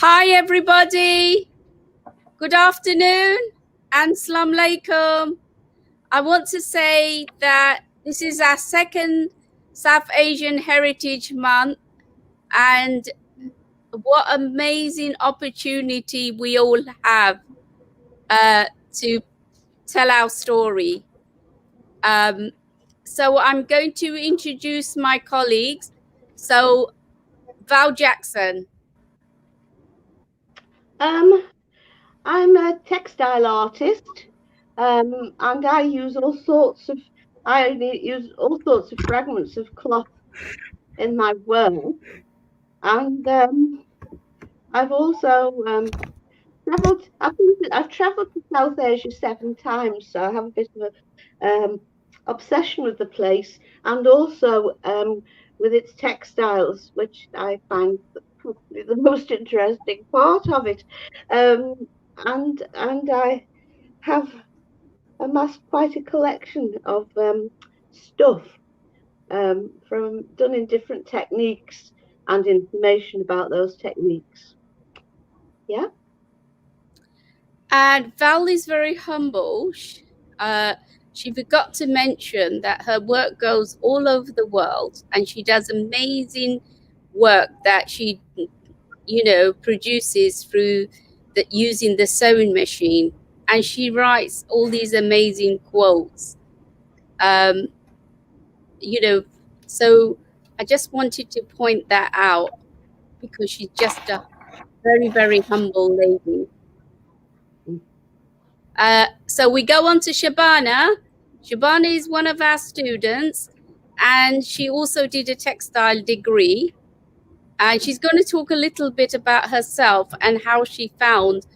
Hi everybody, good afternoon and Assalamu alaikum. I want to say that this is our second South Asian Heritage Month, and what amazing opportunity we all have to tell our story. So I'm going to introduce my colleagues. So Val Jackson. I'm a textile artist, and I use all sorts of fragments of cloth in my work. And I've also traveled. I've traveled to South Asia 7 times, so I have a bit of a obsession with the place, and also with its textiles, which I find probably the most interesting part of it. And I have amassed quite a collection of stuff from done in different techniques and information about those techniques. Yeah. And Val is very humble. She forgot to mention that her work goes all over the world, and she does amazing work that she, produces through using the sewing machine. And she writes all these amazing quotes. Um, so I just wanted to point that out because she's just a very, very humble lady. So we go on to Shabana. Shabana is one of our students, and she also did a textile degree. And she's going to talk a little bit about herself and how she found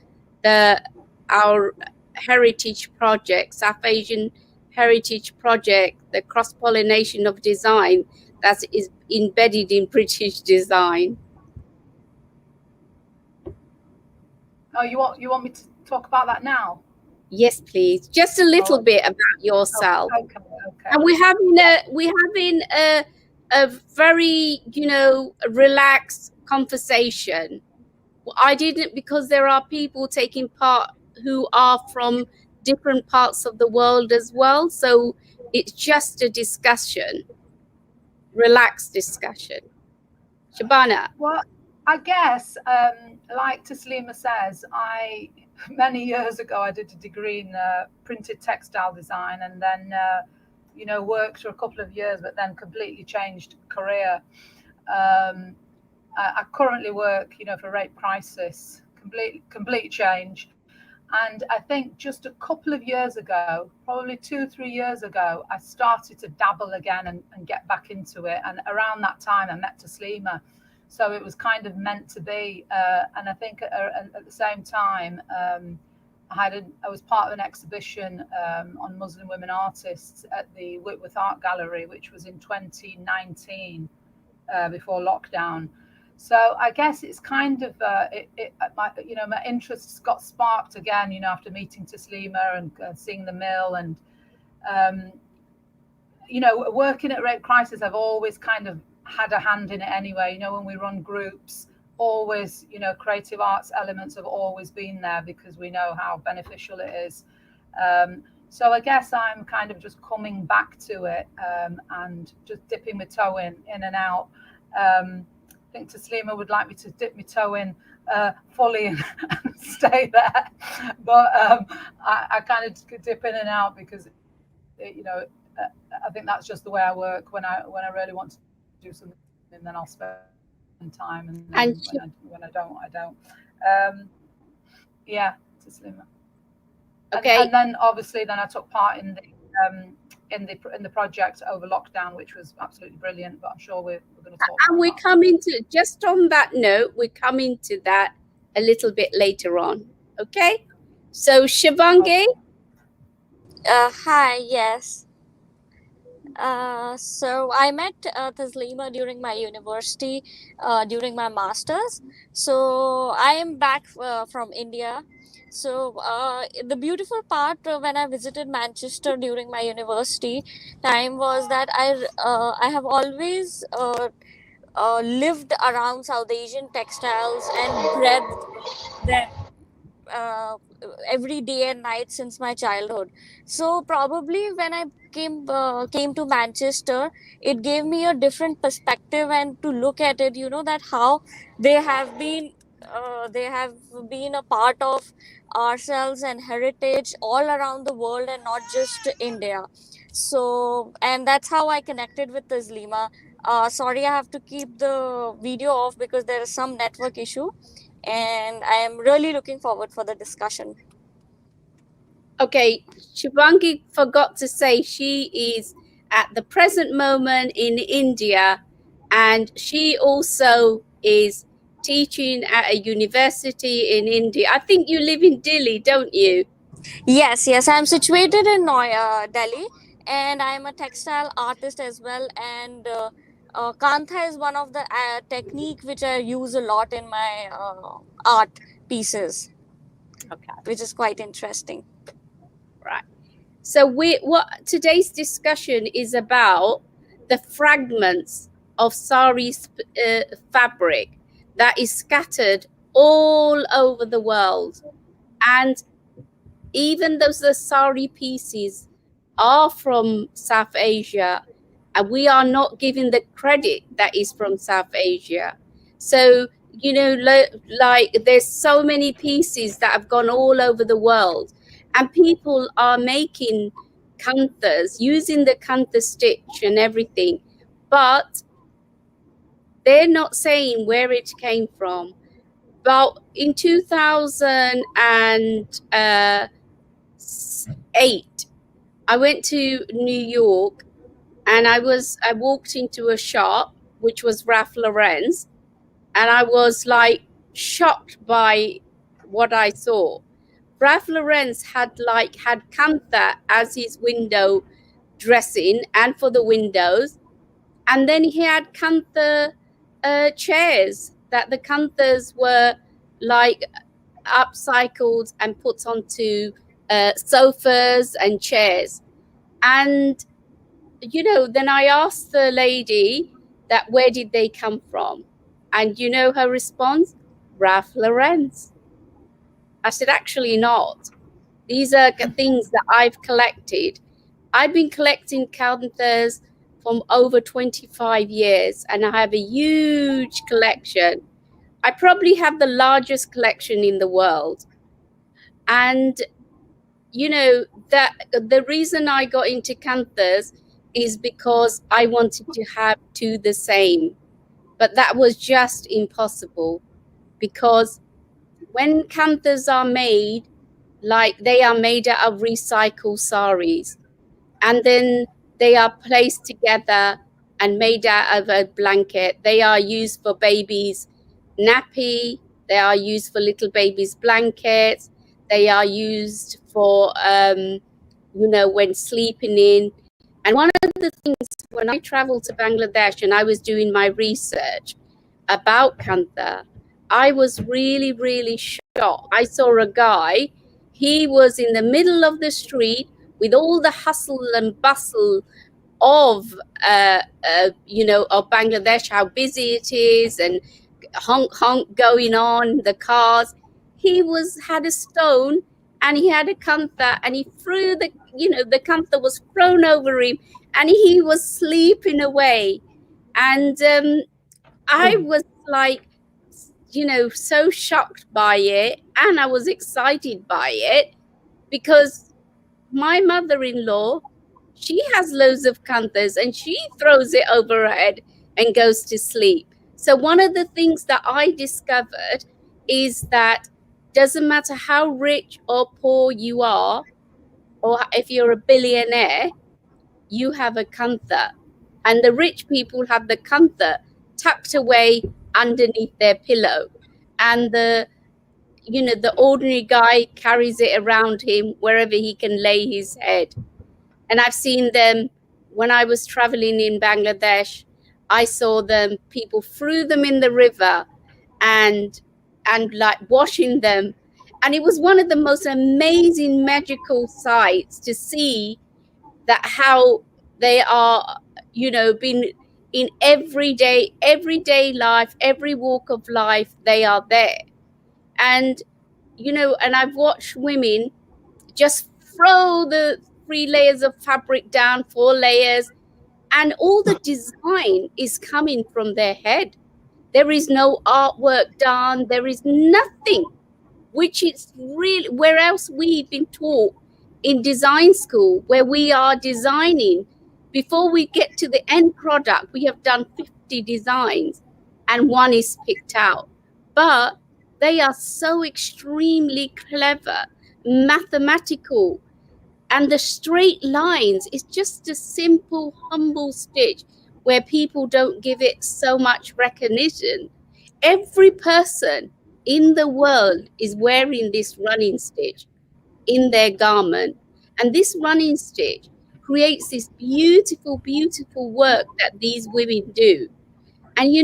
our heritage project, South Asian Heritage Project, the cross-pollination of design that is embedded in British design. Oh, you want me to talk about that now? Yes, please. Just a little bit about yourself. Okay. And we're having a very, relaxed conversation. I didn't, because there are people taking part who are from different parts of the world as well. So it's just a discussion, relaxed discussion. Shabana. Well, I guess, like Taslima says, many years ago I did a degree in printed textile design, and then worked for a couple of years, but then completely changed career. I currently work, for Rape Crisis, complete change. And I think just a couple of years ago, probably 2-3 years ago, I started to dabble again and get back into it. And around that time, I met Taslima. So it was kind of meant to be. And I think at the same time, I was part of an exhibition on Muslim women artists at the Whitworth Art Gallery, which was in 2019, before lockdown. So I guess it's kind of my interests got sparked again, after meeting Taslima and seeing the mill, and working at Rape Crisis, I've always kind of had a hand in it anyway. When we run groups, always, creative arts elements have always been there because we know how beneficial it is. So I guess I'm kind of just coming back to it and just dipping my toe in and out. I think Taslima would like me to dip my toe in fully and stay there, but I kind of dip in and out because I think that's just the way I work. When I really want to do something, and then I'll spend time, and when I don't, I don't. Yeah, Taslima. Okay. And then obviously, I took part in the project over lockdown, which was absolutely brilliant. But I'm sure we're going to talk. And we're coming to, just on that note, we're coming to that a little bit later on. Okay. So Shivangi. Hi. Yes. So I met Taslima during my university, during my master's. So I am back from India. So the beautiful part when I visited Manchester during my university time was that I have always lived around South Asian textiles and bred them uh, every day and night since my childhood. So probably when I came to Manchester, it gave me a different perspective and to look at it. You know that how they have been they have been a part of ourselves and heritage all around the world and not just India. So and that's how I connected with Taslima. Sorry, I have to keep the video off because there is some network issue, and I am really looking forward for the discussion. Okay, Shivangi forgot to say she is at the present moment in India, and she also is teaching at a university in India. I think you live in Delhi, don't you? Yes, I'm situated in Delhi, and I'm a textile artist as well. And Kantha is one of the technique which I use a lot in my art pieces, Okay, which is quite interesting. right. So what today's discussion is about the fragments of sari fabric that is scattered all over the world, and even though the sari pieces are from South Asia, and we are not given the credit that is from South Asia. So, you know, like there's so many pieces that have gone all over the world, and people are making kanthas using the kantha stitch and everything, but they're not saying where it came from. But in 2008, I went to New York, and I walked into a shop which was Ralph Lauren's, and I was like shocked by what I saw. Ralph Lauren's had Kantha as his window dressing and for the windows, and then he had Kantha chairs that the Kanthas were like upcycled and put onto sofas and chairs. And you know, then I asked the lady that where did they come from, and you know her response, Ralph Lauren's. I said, actually not. These are things that I've collected. I've been collecting kanthas for over 25 years, and I have a huge collection. I probably have the largest collection in the world. And you know that the reason I got into kanthas is because I wanted to have two the same, but that was just impossible, because when kanthas are made, like they are made out of recycled saris, and then they are placed together and made out of a blanket. They are used for babies' nappy, they are used for little babies' blankets, they are used for you know, when sleeping in. And one of the things, when I traveled to Bangladesh and I was doing my research about Kantha, I was really, really shocked. I saw a guy, he was in the middle of the street with all the hustle and bustle of, you know, of Bangladesh, how busy it is, and honk honk going on, the cars. He had a stone, and he had a kantha, and he threw the, you know, the kantha was thrown over him, and he was sleeping away. And I was like, you know, so shocked by it, and I was excited by it, because my mother-in-law, she has loads of kanthas, and she throws it over her head and goes to sleep. So one of the things that I discovered is that doesn't matter how rich or poor you are, or if you're a billionaire, you have a kantha, and the rich people have the kantha tucked away underneath their pillow, and the, you know, the ordinary guy carries it around him wherever he can lay his head. And I've seen them when I was traveling in Bangladesh. I saw them, people threw them in the river and like washing them, and it was one of the most amazing magical sights to see that how they are, you know, been in everyday life, every walk of life. They are there. And and I've watched women just throw the 3 layers of fabric down, 4 layers, and all the design is coming from their head. There is no artwork done, there is nothing, which is really where else we've been taught in design school, where we are designing. Before we get to the end product, we have done 50 designs and one is picked out. But they are so extremely clever, mathematical, and the straight lines is just a simple, humble stitch where people don't give it so much recognition. Every person in the world is wearing this running stitch in their garment. And this running stitch creates this beautiful, beautiful work that these women do. And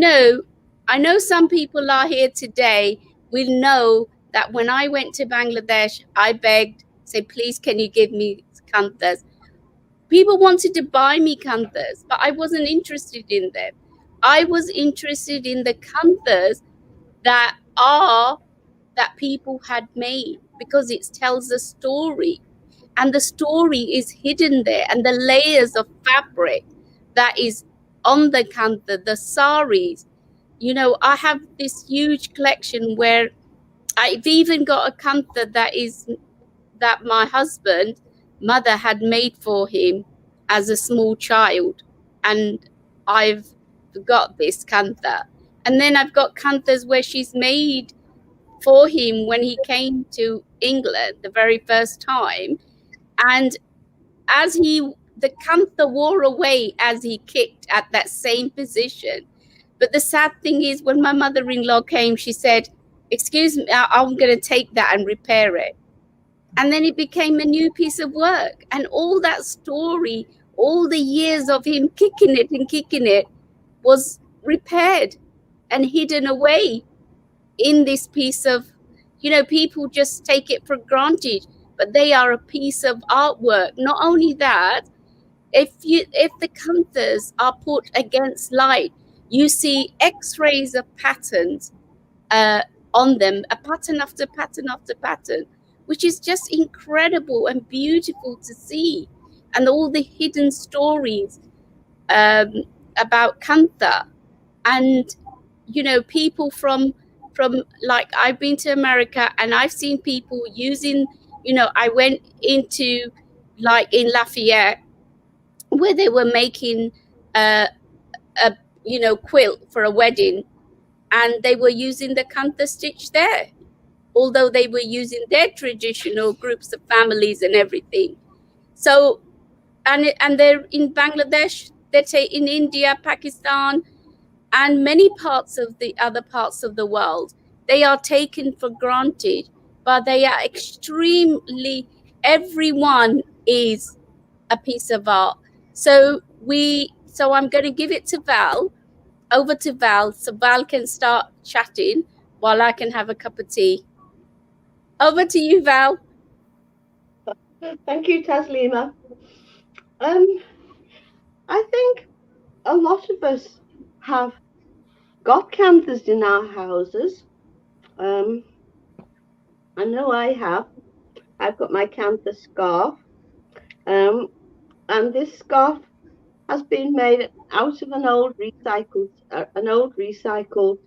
I know some people are here today will know that when I went to Bangladesh, I begged, say, please, can you give me kanthas? People wanted to buy me kanthas, but I wasn't interested in them. I was interested in the kanthas that people had made, because it tells a story, and the story is hidden there, and the layers of fabric that is on the kantha, the saris. I have this huge collection where I've even got a kantha that my husband mother had made for him as a small child, and I've got this kantha. And then I've got kanthas where she's made for him when he came to England the very first time. And as the kantha wore away as he kicked at that same position. But the sad thing is, when my mother-in-law came, she said, excuse me, I'm going to take that and repair it. And then it became a new piece of work. And all that story, all the years of him kicking it was repaired and hidden away in this piece of, people just take it for granted, but they are a piece of artwork. Not only that, if the kanthas are put against light, you see x-rays of patterns on them, a pattern after pattern after pattern, which is just incredible and beautiful to see. And all the hidden stories about Kantha. And people from like, I've been to America and I've seen people using, I went into, like, in Lafayette, where they were making a quilt for a wedding, and they were using the Kantha stitch there, although they were using their traditional groups of families and everything. So and they're in Bangladesh, they're in India, Pakistan, and many parts of the other parts of the world. They are taken for granted, but they are extremely, everyone is a piece of art. So I'm going to give it to Val, over to Val, so Val can start chatting while I can have a cup of tea. Over to you, Val. Thank you, Taslima. I think a lot of us have got kanthas in our houses. I know I have. I've got my kantha scarf, and this scarf has been made out of an old recycled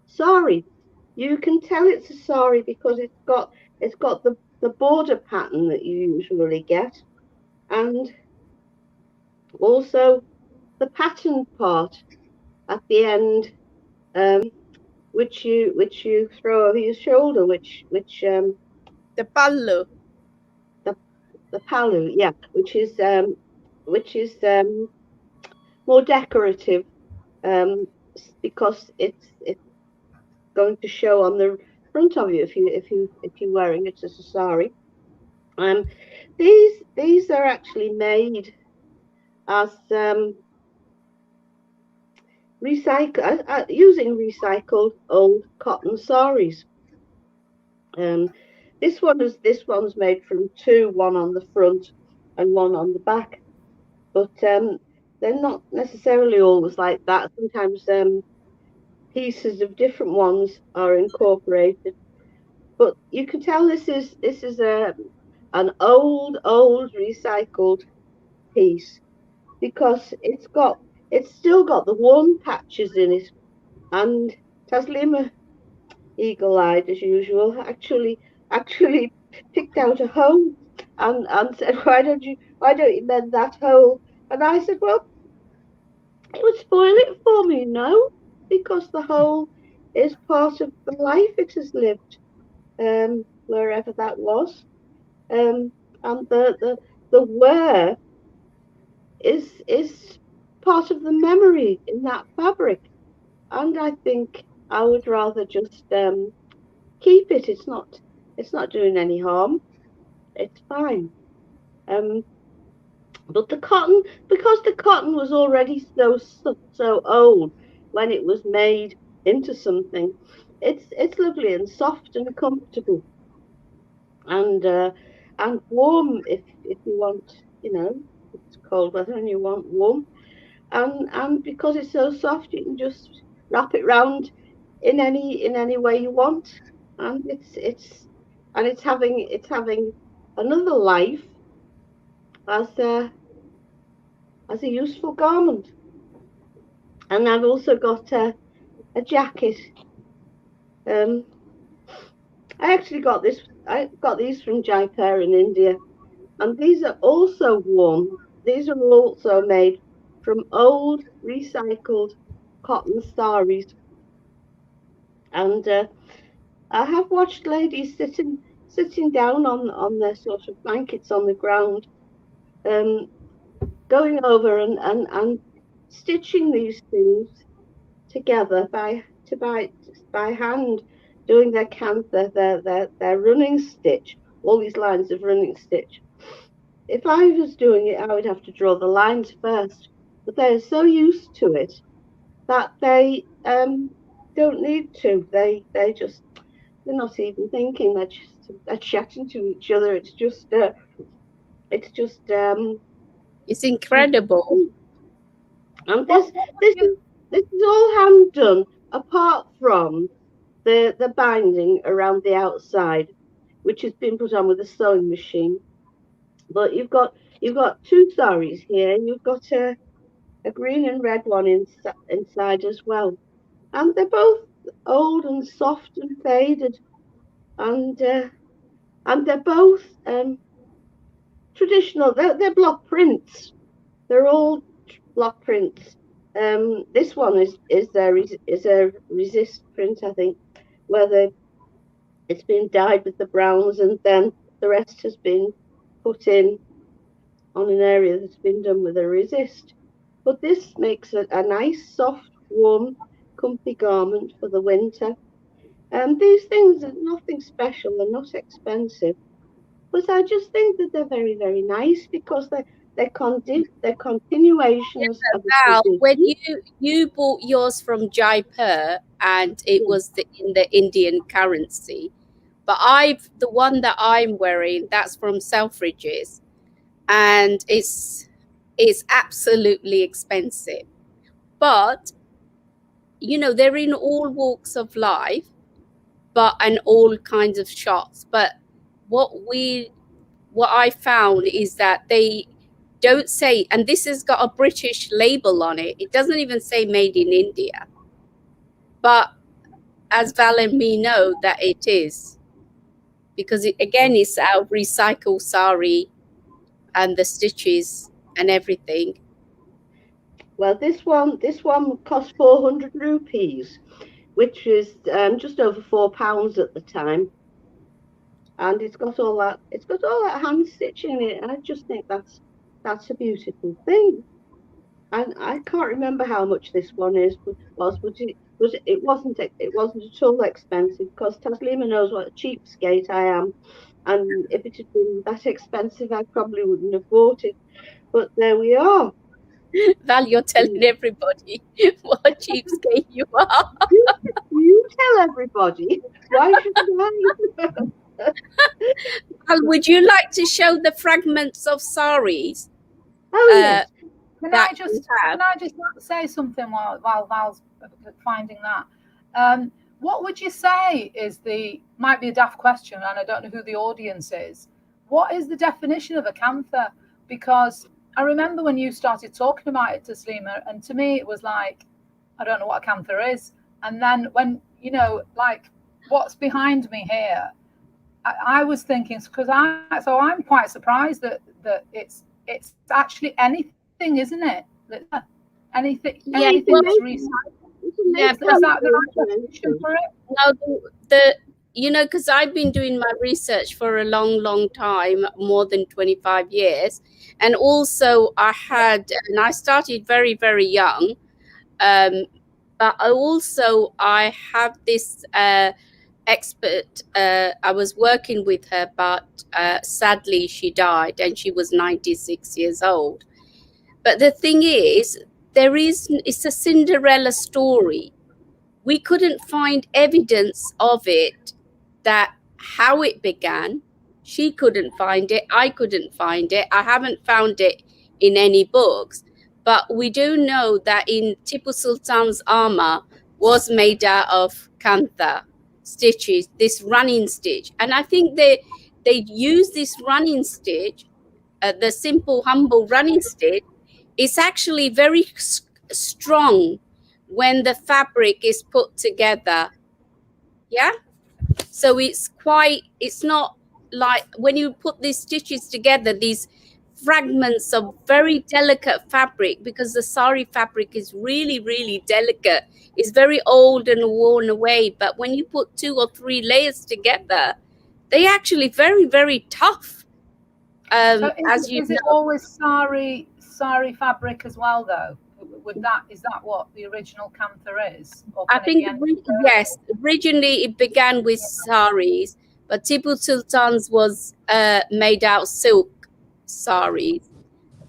sari. You can tell it's a sari because it's got the border pattern that you usually get, and also the pattern part at the end, which you throw over your shoulder, which The pallu. the palu, yeah, which is more decorative, because it's going to show on the front of you if you're wearing it as a sari. These are actually made as using recycled old cotton saris. This one's made from two, one on the front and one on the back. But they're not necessarily always like that. Sometimes pieces of different ones are incorporated, but you can tell this is an old recycled piece because it's still got the warm patches in it. And Taslima, eagle-eyed as usual, actually picked out a hole and said, why don't you mend that hole? And I said, well, it would spoil it for me, no, because the hole is part of the life it has lived, wherever that was. And the wear is part of the memory in that fabric. And I think I would rather just keep it. It's not doing any harm. It's fine. But the cotton, because the cotton was already so old when it was made into something, it's lovely and soft and comfortable and warm if you want, it's cold weather and you want warm. And because it's so soft, you can just wrap it round in any way you want, and it's having another life as a useful garment. And I've also got a jacket. I actually got this. I got these from Jaipur in India, and these are also warm. These are also made from old recycled cotton saris, and I have watched ladies sitting down on their sort of blankets on the ground, going over and stitching these things together by hand, doing their kantha, their running stitch, all these lines of running stitch. If I was doing it, I would have to draw the lines first, but they're so used to it that they don't need to. They're not even thinking. They're chatting to each other. It's It's incredible. And this is all hand done, apart from the binding around the outside, which has been put on with a sewing machine. But you've got two saris here. You've got a green and red one inside as well, and they're both old and soft and faded, and they're both traditional. They're block prints. They're all block prints. This one is a resist print, I think, where it's been dyed with the browns, and then the rest has been put in on an area that's been done with a resist. But this makes a nice, soft, warm, comfy garment for the winter. These things are nothing special. They're not expensive, but I just think that they're very, very nice because they're continuations of Val, when you bought yours from Jaipur and it was in the Indian currency, but the one that I'm wearing, that's from Selfridges, and it's absolutely expensive. But they're in all walks of life, and all kinds of shops. But what I found is that they don't say, and this has got a British label on it. It doesn't even say made in India. But as Val and me know that it is, because it's our recycled sari and the stitches and everything. Well, this one cost 400 rupees, which is just over £4 at the time, and it's got all that hand stitching in it, and I just think that's a beautiful thing. And I can't remember how much this one is, but it wasn't at all expensive, because Taslima knows what a cheapskate I am, and if it had been that expensive, I probably wouldn't have bought it. But there we are. Val, you're telling everybody what a cheapskate you are. You tell everybody. Why shouldn't I? Val, would you like to show the fragments of saris? Oh, yes. Can that I just you have. can I just say something while Val's finding that? What would you say is might be a daft question, and I don't know who the audience is. What is the definition of a kantha? Because I remember when you started talking about it, Taslima, and to me it was like, I don't know what a kantha is. And then when like what's behind me here, I was thinking, because I'm quite surprised that it's actually anything, isn't it? Anything Yeah, well, that's recycled. yeah, Is but that the right definition for it? no, the because I've been doing my research for a long time, more than 25 years, and also I started very young, but I have this expert. I was working with her, but sadly she died, and she was 96 years old. But the thing is, it's a Cinderella story. We couldn't find evidence of it, that how it began. She couldn't find it. I couldn't find it. I haven't found it in any books. But we do know that in Tipu Sultan's armor was made out of kantha stitches, this running stitch. And I think they use this running stitch, the simple, humble running stitch. It's actually very strong when the fabric is put together. Yeah, so it's not like when you put these stitches together, these fragments of very delicate fabric, because the sari fabric is really delicate. It's very old and worn away, but when you put 2 or 3 layers together, they actually very tough. So As you is know, it always sari fabric as well, though? Is that what the original kantha is? Or I can it think be yes, originally it began with saris, but Tipu Sultan's was made out silk saris,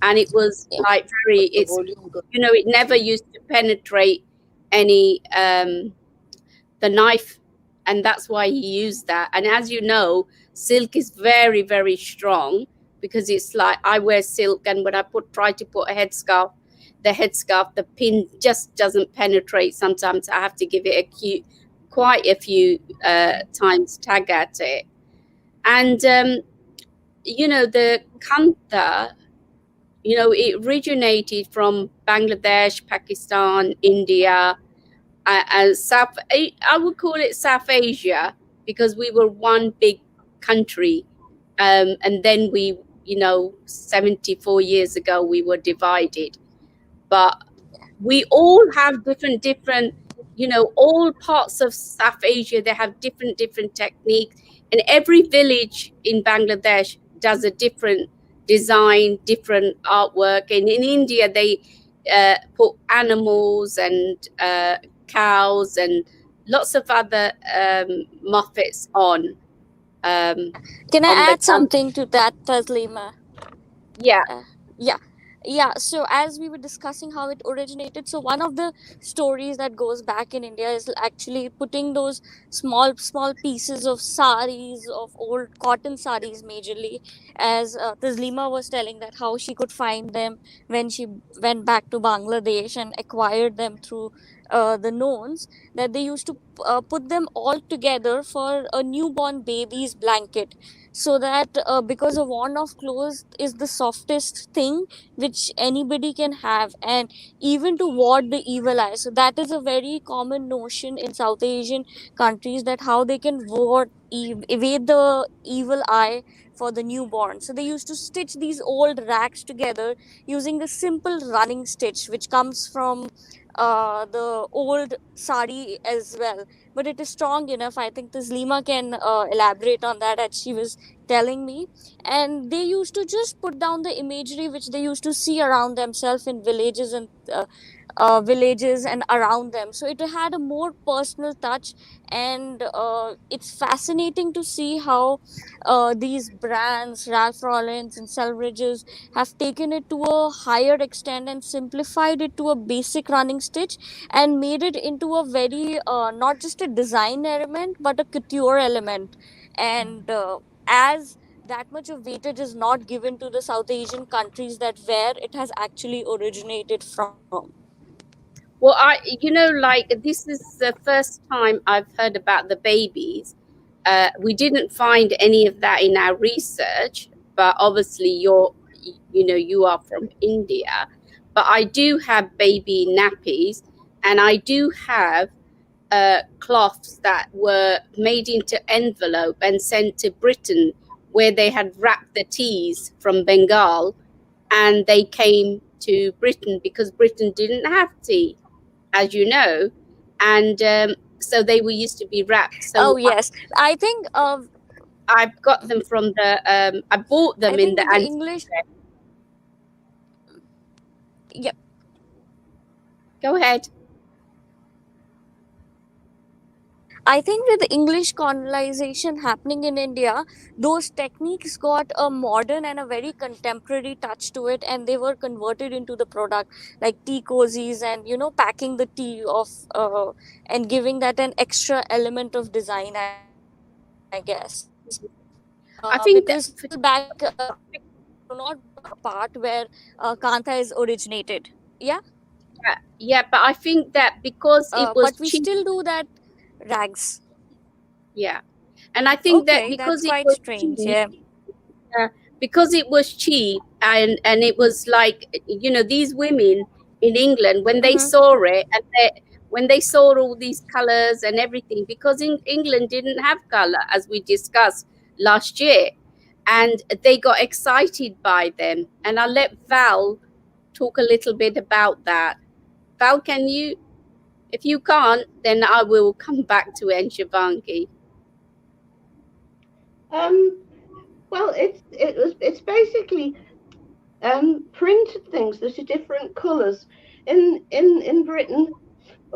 and it was like it never used to penetrate any the knife, and that's why he used that. And as you know, silk is very strong, because it's like, I wear silk, and when I try to put a headscarf, the pin just doesn't penetrate. Sometimes I have to give it quite a few times tag at it. And the kantha, it originated from Bangladesh, Pakistan, India, and I would call it South Asia, because we were one big country, and then 74 years ago we were divided. But we all have different all parts of South Asia, they have different techniques, and every village in Bangladesh does a different design, different artwork. And in India they put animals and cows and lots of other motifs on. Can I on the add something to that, Taslima? Yeah. Yeah, so as we were discussing how it originated, so one of the stories that goes back in India is actually putting those small pieces of saris, of old cotton saris majorly, as Taslima was telling that how she could find them when she went back to Bangladesh and acquired them through the knowns, that they used to put them all together for a newborn baby's blanket, so that because a worn off clothes is the softest thing which anybody can have, and even to ward the evil eye. So that is a very common notion in South Asian countries, that how they can evade the evil eye for the newborn. So they used to stitch these old rags together using the simple running stitch, which comes from the old sari as well, but it is strong enough. I think this Lima can elaborate on that, as she was telling me. And they used to just put down the imagery which they used to see around themselves in villages and around them, so it had a more personal touch. And it's fascinating to see how these brands, Ralph Lauren's and Selfridges, have taken it to a higher extent and simplified it to a basic running stitch, and made it into a very not just a design element but a couture element. And as that much of weightage is not given to the South Asian countries that where it has actually originated from. Well, like this is the first time I've heard about the babies. We didn't find any of that in our research, but obviously you are from India. But I do have baby nappies, and I do have cloths that were made into envelope and sent to Britain, where they had wrapped the teas from Bengal, and they came to Britain because Britain didn't have tea, as you know, and so they were used to be wrapped. Oh So yes, I think I've got them from the I bought them I in think the with the antique. English, yeah, Go ahead. I think with the English colonization happening in India, those techniques got a modern and a very contemporary touch to it, and they were converted into the product, like tea cozies, and packing the tea of and giving that an extra element of design, I guess. Because I still think that back do not go a part where Kantha is originated. Yeah, yeah, but I think that because it was but we cheap, still do that rags. yeah, and I think that Okay, that's because it quite was strange. cheap, Yeah. because it was cheap, and it was like, these women in England, when they Mm-hmm. saw it, and when they saw all these colors and everything, because in England didn't have color, as we discussed last year, and they got excited by them. And I'll let Val talk a little bit about that. Val, can you? If you can't, then I will come back to Enshavangi. Um, well, it's basically printed things that are different colours. In Britain,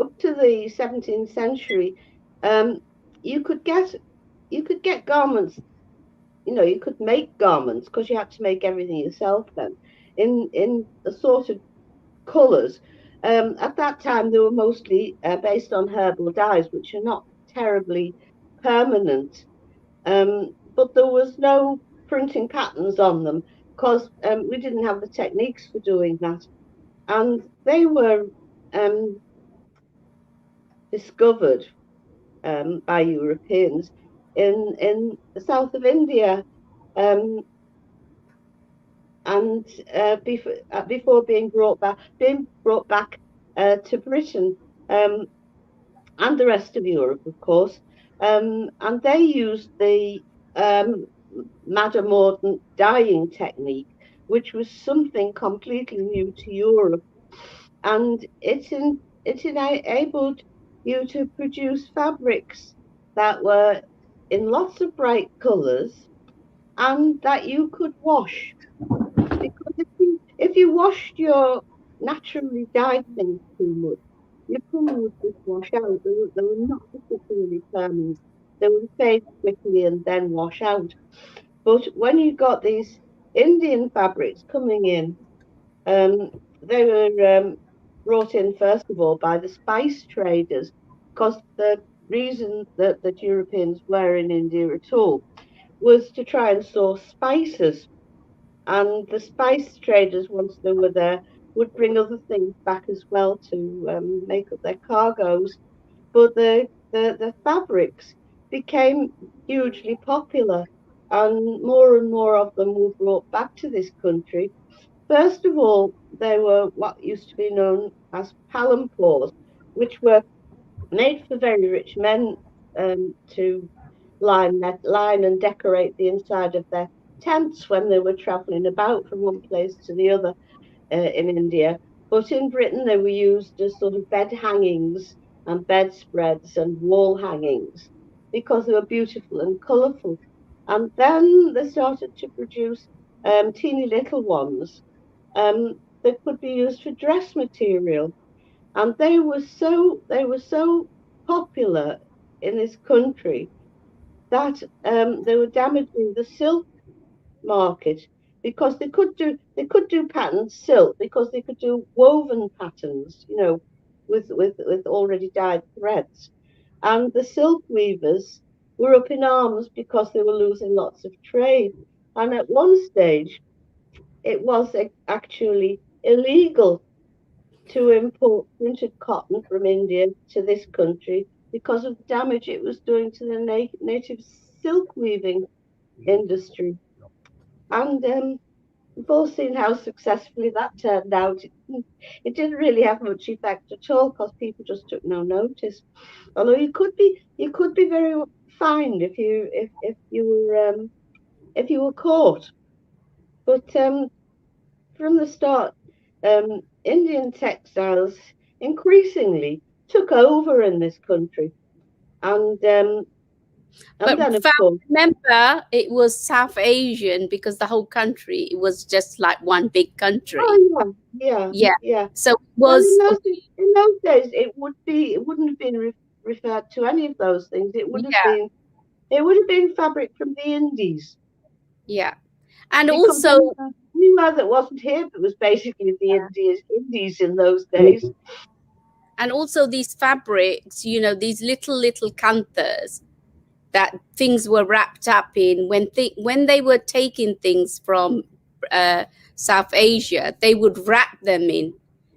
up to the 17th century, um, you could get garments. You could make garments because you had to make everything yourself then. In a sort of colours. At that time, they were mostly based on herbal dyes, which are not terribly permanent. But there was no printing patterns on them because we didn't have the techniques for doing that. And they were um, discovered by Europeans in the south of India, um, and before being brought back to Britain, um, and the rest of Europe, of course. And they used the um, Madame Morton dyeing technique, which was something completely new to Europe, and it enabled you to produce fabrics that were in lots of bright colours and that you could wash. Because if you washed your naturally dyed things too much, your colour would just wash out. They were not particularly permanent. They would fade quickly and then wash out. But when you got these Indian fabrics coming in, um, they were brought in first of all by the spice traders, because the reason that Europeans were in India at all was to try and source spices. And the spice traders, once they were there, would bring other things back as well to make up their cargoes. But the fabrics became hugely popular, and more of them were brought back to this country. First of all, they were what used to be known as palampores, which were made for very rich men to line and decorate the inside of their tents when they were traveling about from one place to the other in India. But in Britain, they were used as sort of bed hangings and bedspreads and wall hangings because they were beautiful and colourful. And then they started to produce teeny little ones that could be used for dress material, and they were so popular in this country that they were damaging the silk market, because they could do patterned silk because they could do woven patterns, with already dyed threads, and the silk weavers were up in arms because they were losing lots of trade. And at one stage, it was actually illegal to import printed cotton from India to this country because of the damage it was doing to the native silk weaving industry. And we've all seen how successfully that turned out. It didn't really have much effect at all because people just took no notice. Although you could be very fined if you were caught. But from the start, Indian textiles increasingly took over in this country, and then of course, remember, it was South Asian because the whole country, it was just like one big country. oh yeah. So it was in those days, it wouldn't have been referred to any of those things. It would have been fabric from the Indies. Yeah, and because also anywhere that wasn't here, it was basically the Indies in those days. And also these fabrics, you know, these little kanthas that things were wrapped up in, when they were taking things from South Asia, they would wrap them in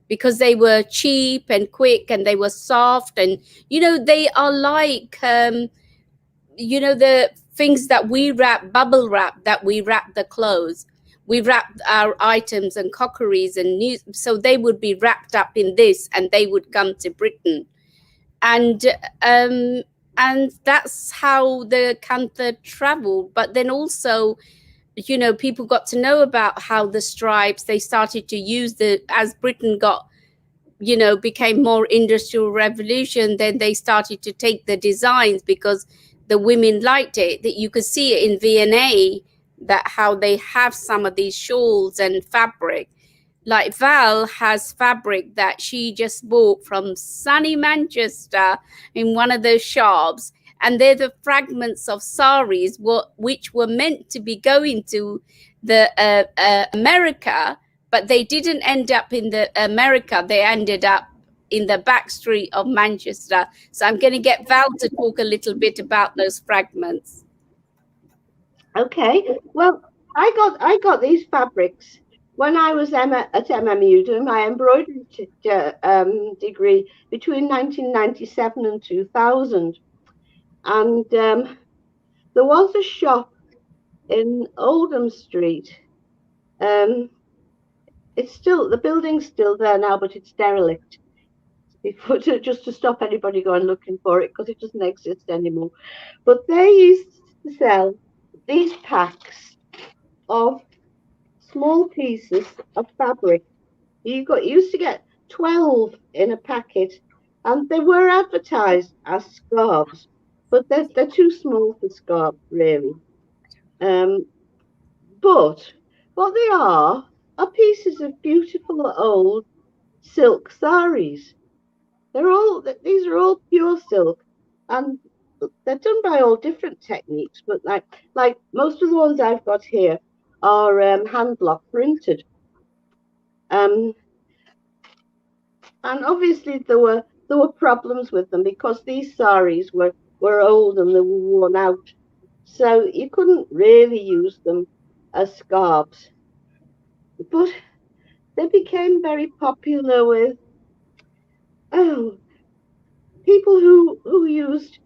because they were cheap and quick and they were soft, and you know, they are like you know, the things that we wrap, bubble wrap, that we wrap the clothes, we wrap our items and cockeries and news, so they would be wrapped up in this and they would come to Britain. And that's how the kantha traveled. But then also, you know, people got to know about how the stripes, they started to use as Britain got, you know, became more industrial revolution, then they started to take the designs because the women liked it. That you could see it in V&A, that how they have some of these shawls and fabric. Like Val has fabric that she just bought from sunny Manchester in one of those shops, and they're the fragments of saris which were meant to be going to the America, but they didn't end up in the America. They ended up in the back street of Manchester. So I'm going to get Val to talk a little bit about those fragments. Okay, well, I got these fabrics when I was at MMU doing my embroidery degree between 1997 and 2000. And there was a shop in Oldham Street. The building's still there now, but it's derelict. Just to stop anybody going looking for it, because it doesn't exist anymore. But they used to sell these packs of small pieces of fabric. You used to get 12 in a packet, and they were advertised as scarves, but they're too small for scarves, really. But what they are pieces of beautiful old silk saris. These are all pure silk, and they're done by all different techniques. But like most of the ones I've got here are hand block printed. And obviously there were problems with them because these saris were old and they were worn out, so you couldn't really use them as scarves. But they became very popular with people who used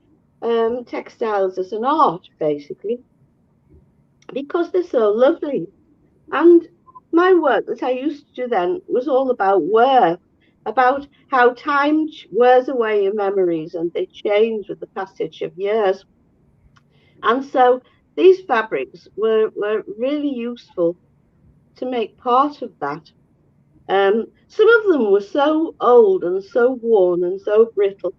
textiles as an art, basically, because they're so lovely. And my work that I used to do then was all about wear, about how time wears away your memories and they change with the passage of years. And so these fabrics were really useful to make part of that. Some of them were so old and so worn and so brittle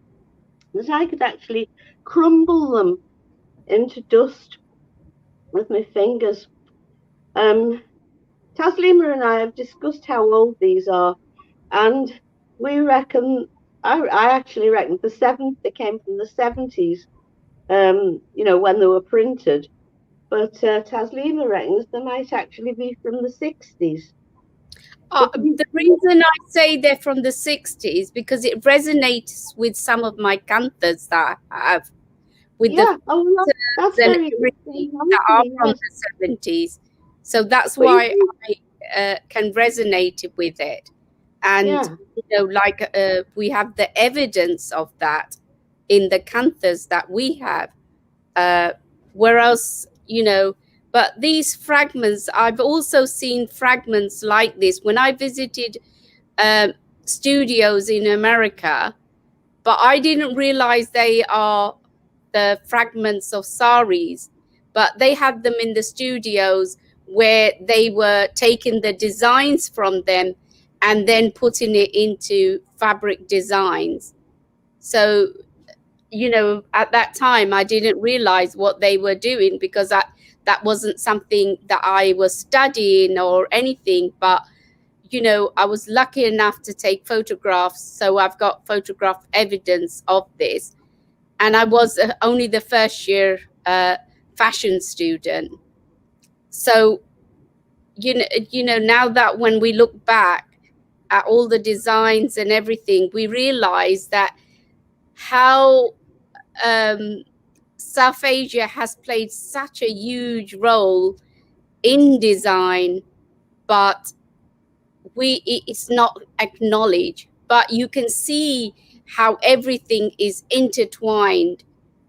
that I could actually crumble them into dust with my fingers. Taslima and I have discussed how old these are, and we reckon, I actually reckon they came from the 70s, you know, when they were printed. But Taslima reckons they might actually be from the 60s. The reason I say they're from the 60s because it resonates with some of my kanthas that I have, with Yeah. the Oh, well, that's and very everything interesting. that are Honestly, from yes. the 70s. So that's But why you, I can resonate with it. And, yeah, you know, like we have the evidence of that in the kanthas that we have. Whereas, you know, but these fragments, I've also seen fragments like this when I visited studios in America, but I didn't realize they are the fragments of saris, but they had them in the studios where they were taking the designs from them and then putting it into fabric designs. So, you know, at that time, I didn't realize what they were doing because that wasn't something that I was studying or anything. But, you know, I was lucky enough to take photographs. So I've got photograph evidence of this. And I was only the first year fashion student. So, you know, now that when we look back at all the designs and everything, we realize that how South Asia has played such a huge role in design, but it's not acknowledged. But you can see how everything is intertwined,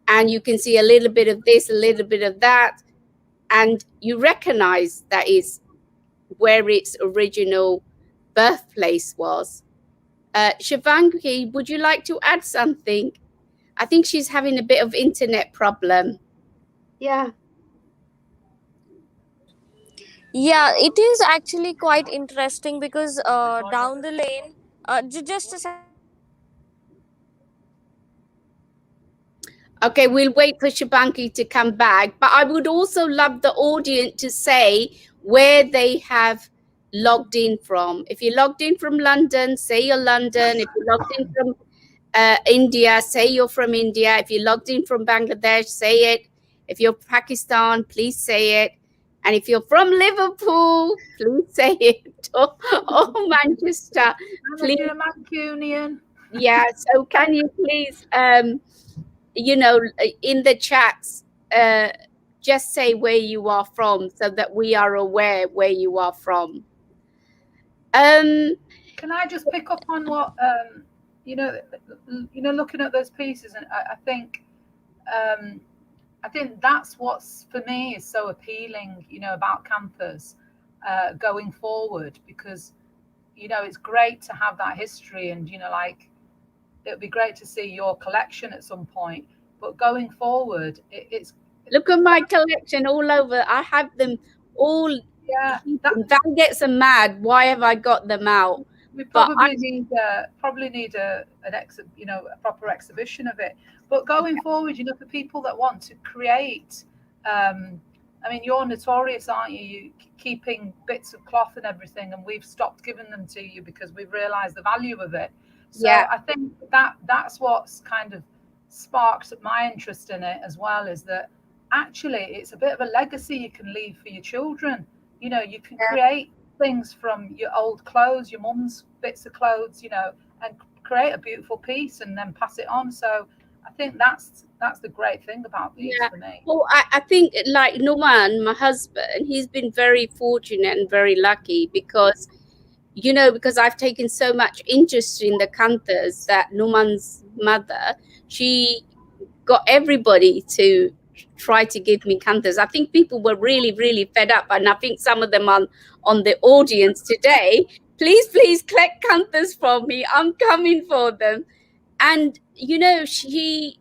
and you can see a little bit of this, a little bit of that, and you recognize that is where its original birthplace was. Shivangi, would you like to add something? I think she's having a bit of internet problem. yeah. Yeah, it is actually quite interesting because down the lane, just a second. Okay, we'll wait for Shabanki to come back. But I would also love the audience to say where they have logged in from. If you're logged in from London, say you're London. If you're logged in from India, say you're from India. If you're logged in from Bangladesh, say it. If you're Pakistan, please say it. And if you're from Liverpool, please say it. Or Manchester, please. If you're a Mancunian. Yeah, so can you please you know, in the chats, just say where you are from so that we are aware where you are from. Can I just pick up on what you know, looking at those pieces, and I think that's what's for me is so appealing, you know, about Kanthas going forward, because you know it's great to have that history, and you know, like it would be great to see your collection at some point. But going forward, it's look at my collection all over. I have them all. yeah. Val gets them mad. Why have I got them out? We But probably need a proper exhibition of it. But going forward, you know, for people that want to create, I mean, you're notorious, aren't you? You keeping bits of cloth and everything, and we've stopped giving them to you because we've realised the value of it. So yeah, I think that's what's kind of sparked my interest in it as well, is that actually it's a bit of a legacy you can leave for your children. You know, you can create things from your old clothes, your mum's bits of clothes, you know, and create a beautiful piece and then pass it on. So I think that's the great thing about these for me. Well, I think like Numan, my husband, he's been very fortunate and very lucky because, you know, because I've taken so much interest in the kanthas that Numan's mother, she got everybody to try to give me kanthas. I think people were really, really fed up, and I think some of them on the audience today, please collect kanthas from me. I'm coming for them. And you know, she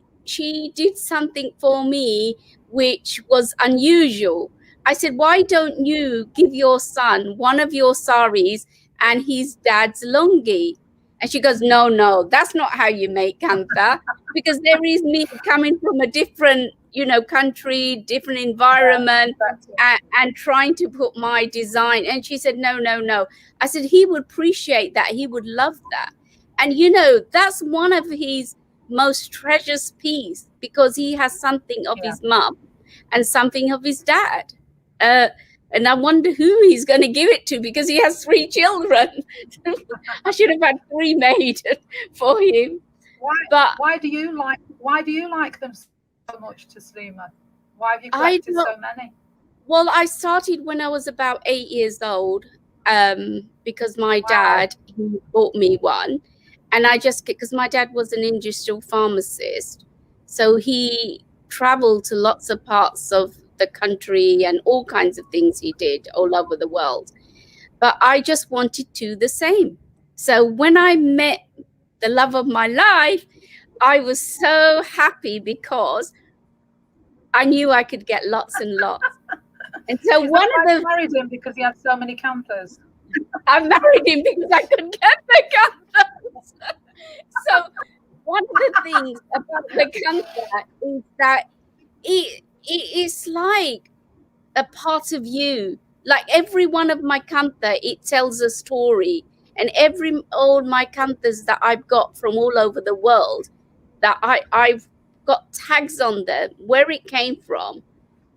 did something for me which was unusual. I said, why don't you give your son one of your saris and his dad's lungi? And she goes, no, that's not how you make kantha, because there is me coming from a different, you know, country, different environment, and trying to put my design. And she said, no. I said, he would appreciate that. He would love that. And, you know, that's one of his most treasures piece, because he has something of his mum and something of his dad. And I wonder who he's going to give it to, because he has 3 children. I should have had 3 made for him. Why do you like them so much to Slima? Why have you I collected don't- so many? Well, I started when I was about 8 years old, because my Wow. dad, he bought me one, and I just, because my dad was an industrial pharmacist, so he traveled to lots of parts of the country and all kinds of things he did all over the world. But I just wanted to the same. So when I met the love of my life, I was so happy because I knew I could get lots and lots. And so Is one that of why the you married him, because he had so many kanthas? I married him because I could get the kanthas. So one of the things about the kantha is that it is like a part of you. Like every one of my kantha, it tells a story. And all my kanthas that I've got from all over the world, that I've got tags on them, where it came from.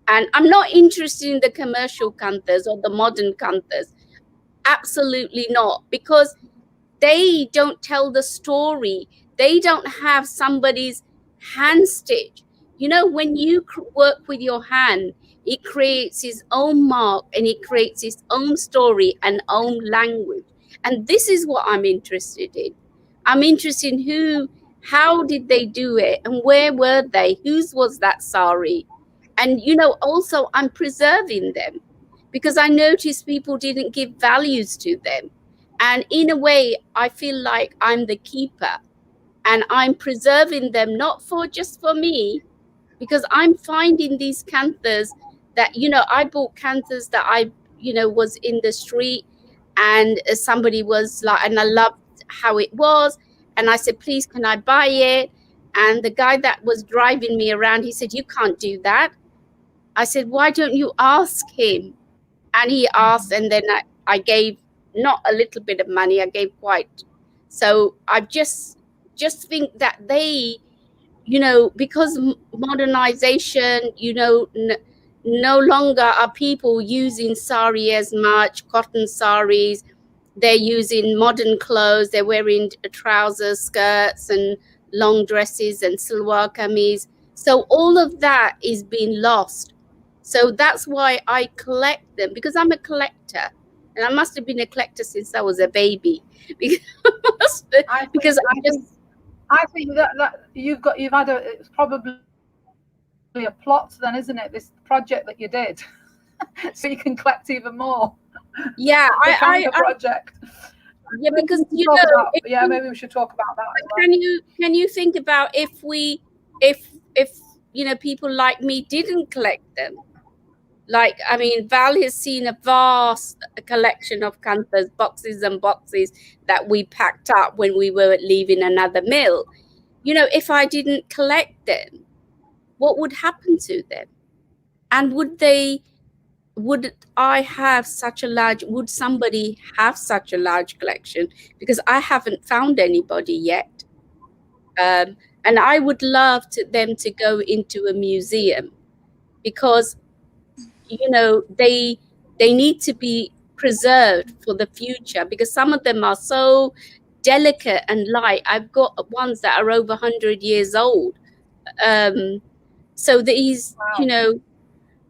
And I'm not interested in the commercial kanthas or the modern kanthas. Absolutely not, because they don't tell the story. They don't have somebody's hand stitch. You know, when you work with your hand, it creates its own mark and it creates its own story and own language. And this is what I'm interested in. I'm interested in how did they do it and where were they? Whose was that sari? And, you know, also I'm preserving them because I noticed people didn't give values to them. And in a way, I feel like I'm the keeper and I'm preserving them, not for just for me, because I'm finding these kanthas that, you know, I bought kanthas that was in the street, and somebody was like, and I loved how it was. And I said, please, can I buy it? And the guy that was driving me around, he said, you can't do that. I said, why don't you ask him? And he asked, and then I gave not a little bit of money, I gave quite. So I just think that they, you know, because modernization, you know, no longer are people using sari as much, cotton saris. They're using modern clothes. They're wearing trousers, skirts, and long dresses and salwar kameez. So all of that is being lost. So that's why I collect them, because I'm a collector. And I must have been a collector since I was a baby. Because I think that you've had it's probably a plot then, isn't it? This project that you did, so you can collect even more. Yeah, project. Yeah, because you know, maybe we should talk about that as well. Can you think about if you know, people like me didn't collect them? Like, I mean, Val has seen a vast collection of kanthas, boxes and boxes that we packed up when we were leaving another mill. You know, if I didn't collect them, what would happen to them? And would somebody have such a large collection? Because I haven't found anybody yet. And I would love them to go into a museum, because, you know, they need to be preserved for the future, because some of them are so delicate and light. I've got ones that are over 100 years old. So these, wow. You know,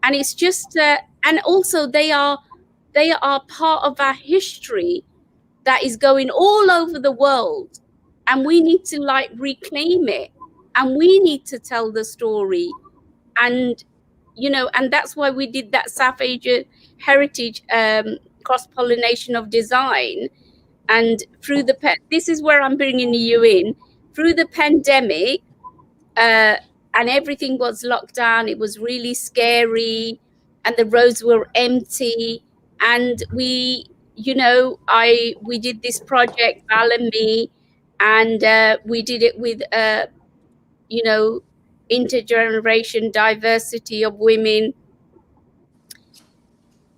and it's just, and also they are part of our history that is going all over the world, and we need to like reclaim it, and we need to tell the story. And, you know, and that's why we did that South Asian heritage cross-pollination of design. And through this is where I'm bringing you in. Through the pandemic, and everything was locked down, it was really scary, and the roads were empty. And we, you know, we did this project, Val and me, and we did it with, you know, intergeneration diversity of women.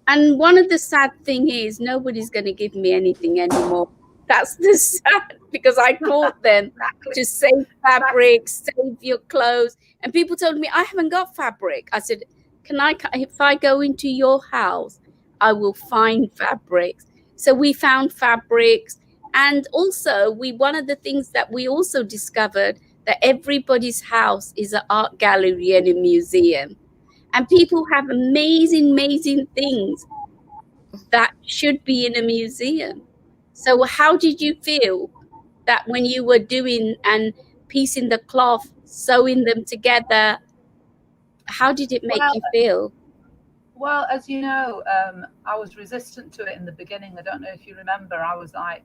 And one of the sad thing is nobody's going to give me anything anymore. That's the sad, because I taught them to save fabrics, save your clothes. And people told me, I haven't got fabric. I said, if I go into your house, I will find fabrics. So we found fabrics. And also one of the things that we also discovered, that everybody's house is an art gallery and a museum. And people have amazing things that should be in a museum. So how did you feel that when you were doing and piecing the cloth, sewing them together, how did it make you feel? Well, as you know, I was resistant to it in the beginning. I don't know if you remember. I was like,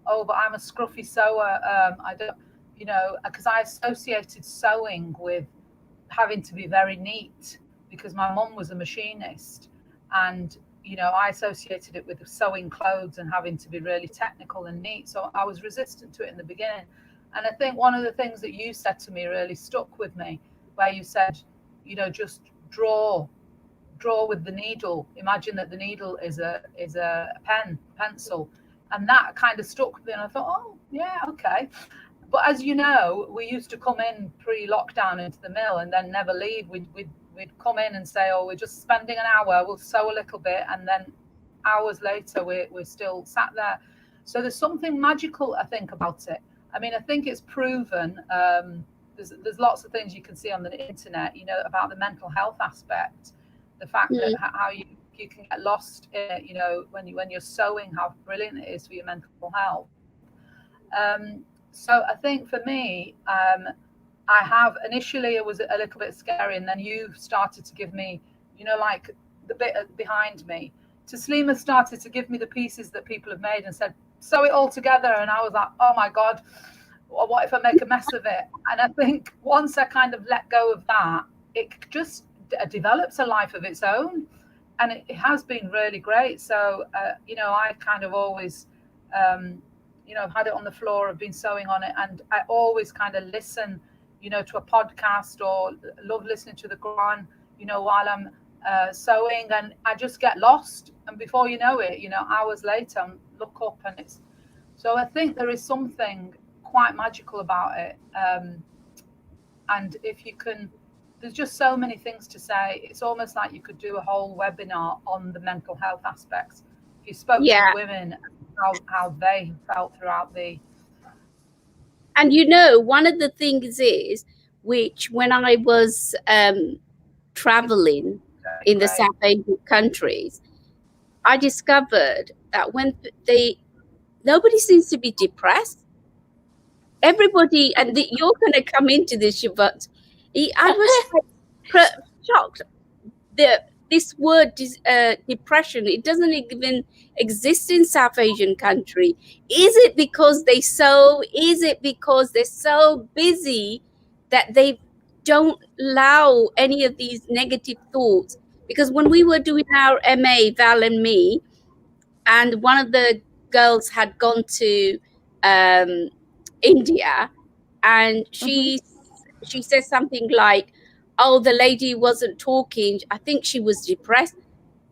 oh, but I'm a scruffy sewer. I don't, because I associated sewing with having to be very neat because my mum was a machinist, and I associated it with sewing clothes and having to be really technical and neat. So I was resistant to it in the beginning. And I think one of the things that you said to me really stuck with me, where you said, just draw with the needle. Imagine that the needle is a pencil, and that kind of stuck with me. And I thought, oh yeah, okay. But as you know, we used to come in pre-lockdown into the mill and then never leave. We'd come in and say, oh, we're just spending an hour, we'll sew a little bit, and then hours later we're still sat there. So there's something magical, I think, about it. I mean, I think it's proven. There's lots of things you can see on the internet, about the mental health aspect, the fact that how you can get lost in it, when you're sewing, how brilliant it is for your mental health. So I think for me, I have initially, it was a little bit scary, and then you started to give me, like the bit behind me. Taslima started to give me the pieces that people have made and said, sew it all together. And I was like, oh my God, what if I make a mess of it? And I think once I kind of let go of that, it just develops a life of its own. And it has been really great. So, I kind of always, I've had it on the floor, I've been sewing on it, and I always kind of listen, to a podcast, or love listening to the Quran, while I'm sewing, and I just get lost. And before you know it, hours later, I look up and it's, so I think there is something quite magical about it. And if you can, there's just so many things to say. It's almost like you could do a whole webinar on the mental health aspects. If you spoke to women, how they felt throughout the. And one of the things is, which when I was traveling in the South Asian countries, I discovered that when nobody seems to be depressed. Everybody, and you're going to come into this, but I was shocked that this word depression, it doesn't even exist in South Asian country. Is it because they sew? Is it because they're so busy that they don't allow any of these negative thoughts? Because when we were doing our MA, Val and me, and one of the girls had gone to India, and she says something like, oh, the lady wasn't talking, I think she was depressed.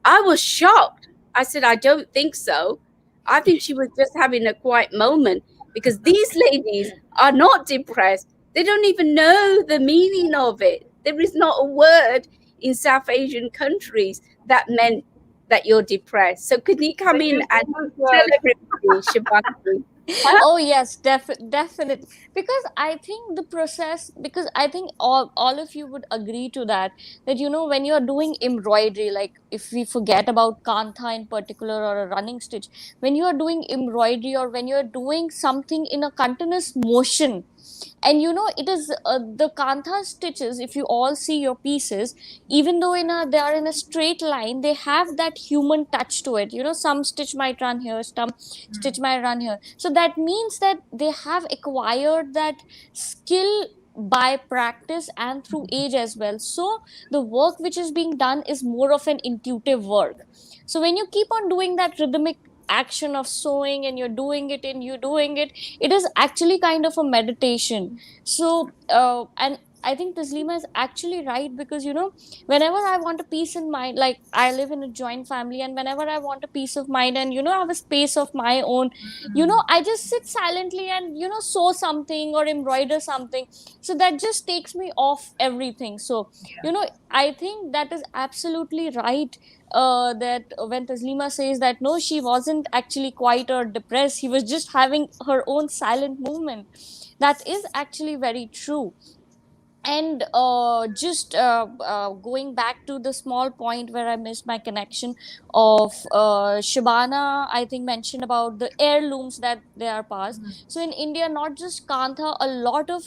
I was shocked. I said, I don't think so. I think she was just having a quiet moment, because these ladies are not depressed. They don't even know the meaning of it. There is not a word in South Asian countries that meant that you're depressed. So could you come in and tell everybody, Shabana? Oh yes, definitely. Because I think the process, because I think all of you would agree to that when you're doing embroidery, like if we forget about kantha in particular, or a running stitch, when you are doing embroidery, or when you're doing something in a continuous motion, and it is the kantha stitches, if you all see your pieces, even though they are in a straight line, they have that human touch to it. Some stitch might run here, some stitch might run here. So that means that they have acquired that skill by practice and through age as well. So the work which is being done is more of an intuitive work. So when you keep on doing that rhythmic action of sewing, and you're doing it and you're doing it, it is actually kind of a meditation. So and I think Taslima is actually right, because whenever I want a peace in mind, like I live in a joint family, and whenever I want a peace of mind, and I have a space of my own, I just sit silently and sew something or embroider something. So that just takes me off everything. So I think that is absolutely right, that when Taslima says that no, she wasn't actually quiet or depressed, he was just having her own silent movement. That is actually very true. And just going back to the small point where I missed my connection of Shabana, I think mentioned about the heirlooms that they are passed. So in India, not just Kantha, a lot of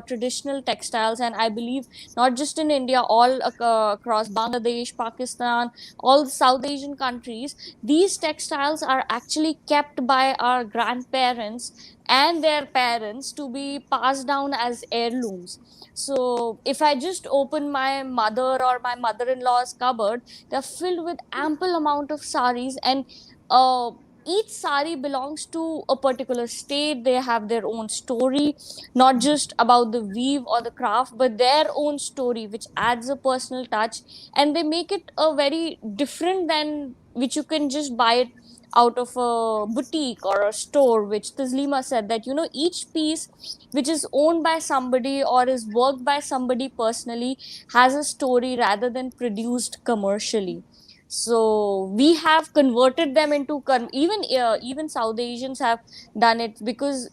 traditional textiles, and I believe not just in India, all across Bangladesh, Pakistan, all the South Asian countries, these textiles are actually kept by our grandparents and their parents to be passed down as heirlooms. So if I just open my mother or my mother-in-law's cupboard, they're filled with ample amount of saris, and uh, each sari belongs to a particular state. They have their own story, not just about the weave or the craft, but their own story, which adds a personal touch, and they make it a very different than which you can just buy it out of a boutique or a store. Which Taslima said, that each piece which is owned by somebody or is worked by somebody personally has a story rather than produced commercially. So we have converted them into even South Asians have done it, because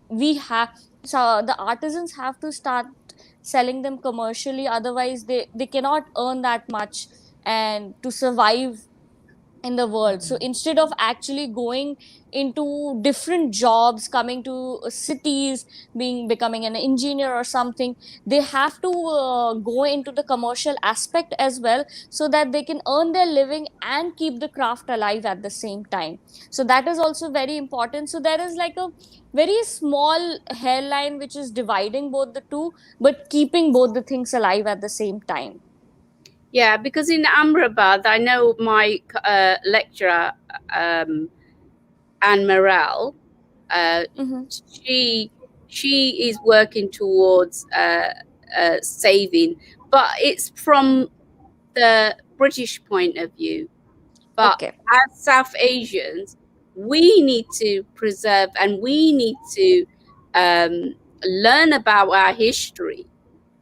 we have, so the artisans have to start selling them commercially, otherwise they cannot earn that much and to survive in the world. So instead of actually going into different jobs, coming to cities, becoming an engineer or something, they have to go into the commercial aspect as well, so that they can earn their living and keep the craft alive at the same time. So that is also very important. So there is like a very small hairline which is dividing both the two, but keeping both the things alive at the same time. Yeah, because in Amrabad, I know my lecturer, Anne Morel, Mm-hmm. she is working towards saving, but it's from the British point of view. But Okay. as South Asians, we need to preserve and we need to learn about our history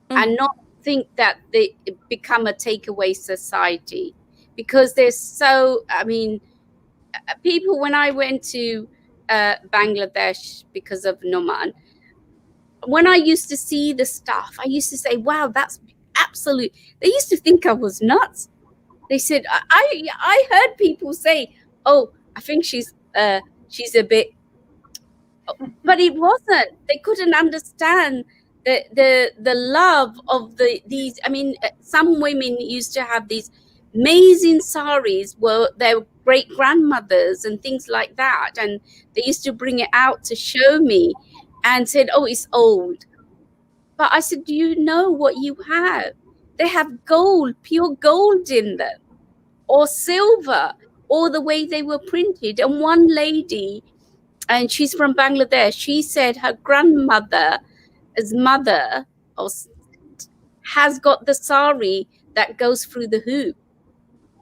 and not think that they become a takeaway society, because there's so, I mean, people, when I went to Bangladesh because of Noman, when I used to see the stuff, I used to say, wow, that's absolute. They used to think I was nuts. They said, I heard people say, oh, I think she's a bit, but it wasn't. They couldn't understand the love of these. I mean, some women used to have these amazing saris where their great grandmothers and things like that, and they used to bring it out to show me and said, oh, it's old. But I said, do you know what you have? They have gold, pure gold in them, or silver, or the way they were printed. And one lady, and she's from Bangladesh, she said her grandmother's mother has got the sari that goes through the hoop.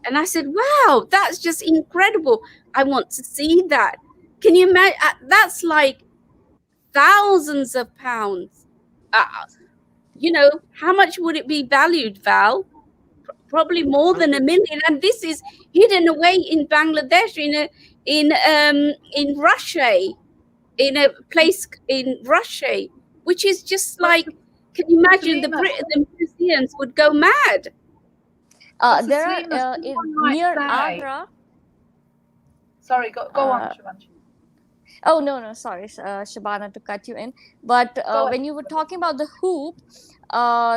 And I said, wow, that's just incredible. I want to see that. Can you imagine? That's like thousands of pounds. How much would it be valued, Val? Probably more than $1 million. And this is hidden away in Bangladesh, in Russia, in a place in Russia, which is just like, can you imagine the museums would go mad? There are near Agra. Sorry, go on, Shabana. Oh, no, sorry, Shabana, to cut you in. But when you were talking about the hoop,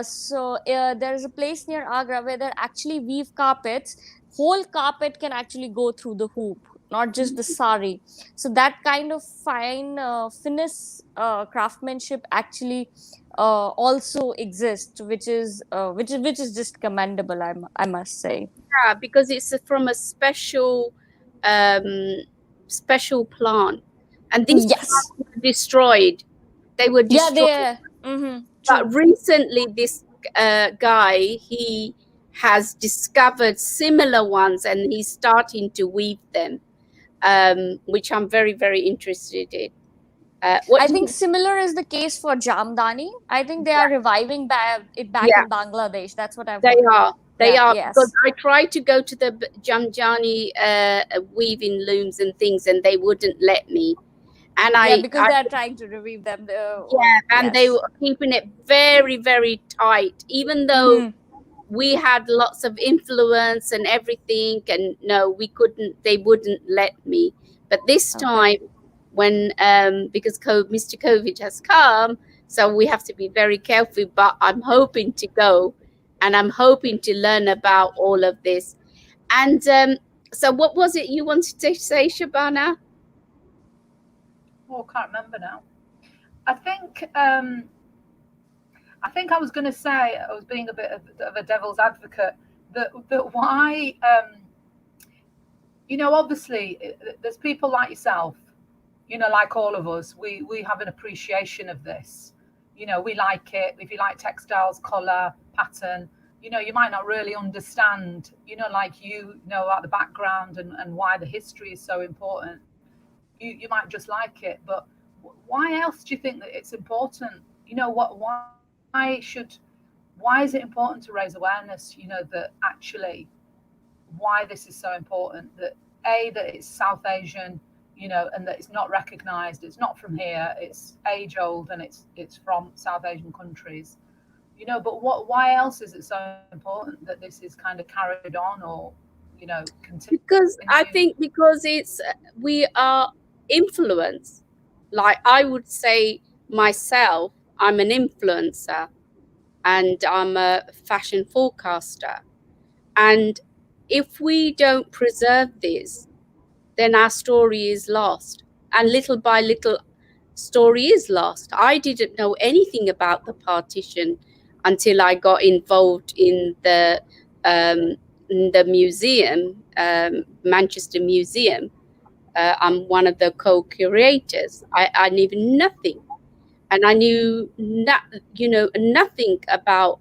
so there is a place near Agra where they actually weave carpets. Whole carpet can actually go through the hoop, not just the sari. So that kind of fine finesse craftsmanship actually also exists, which is just commendable, I must say. Yeah, because it's from a special plant, and these plants were destroyed. They were destroyed. Yeah, but recently, this guy, he has discovered similar ones, and he's starting to weave them, which I'm very, very interested in. I think similar is the case for Jamdani. I think they are reviving it back in Bangladesh. That's what I've heard. They are, yes. Because I tried to go to the Jamdani weaving looms and things, and they wouldn't let me. And Yeah, because they are trying to revive them. and they were keeping it very, very tight, even though we had lots of influence and everything, and no, we couldn't, they wouldn't let me. But this time, when because Mr. COVID has come, so we have to be very careful. But I'm hoping to go, and I'm hoping to learn about all of this. And so what was it you wanted to say, Shabana? Oh, I can't remember now. I think I was going to say, I was being a bit of a devil's advocate, that why, you know, obviously there's people like yourself, you know, like all of us, we have an appreciation of this. You know, we like it. If you like textiles, colour, pattern, you know, you might not really understand, you know, like you know about the background and why the history is so important. You might just like it, but why else do you think that it's important? You know, why is it important to raise awareness, you know, that actually why this is so important, that it's South Asian, you know, and that it's not recognized, it's not from here, it's age old, and it's from South Asian countries, you know, but why else is it so important that this is kind of carried on, or, you know, continued? Because I think because it's we are influenced. Like I would say myself, I'm an influencer and I'm a fashion forecaster. And if we don't preserve this, then our story is lost. And little by little, story is lost. I didn't know anything about the partition until I got involved in the museum, Manchester Museum. I'm one of the co-curators. I knew nothing, and I knew nothing about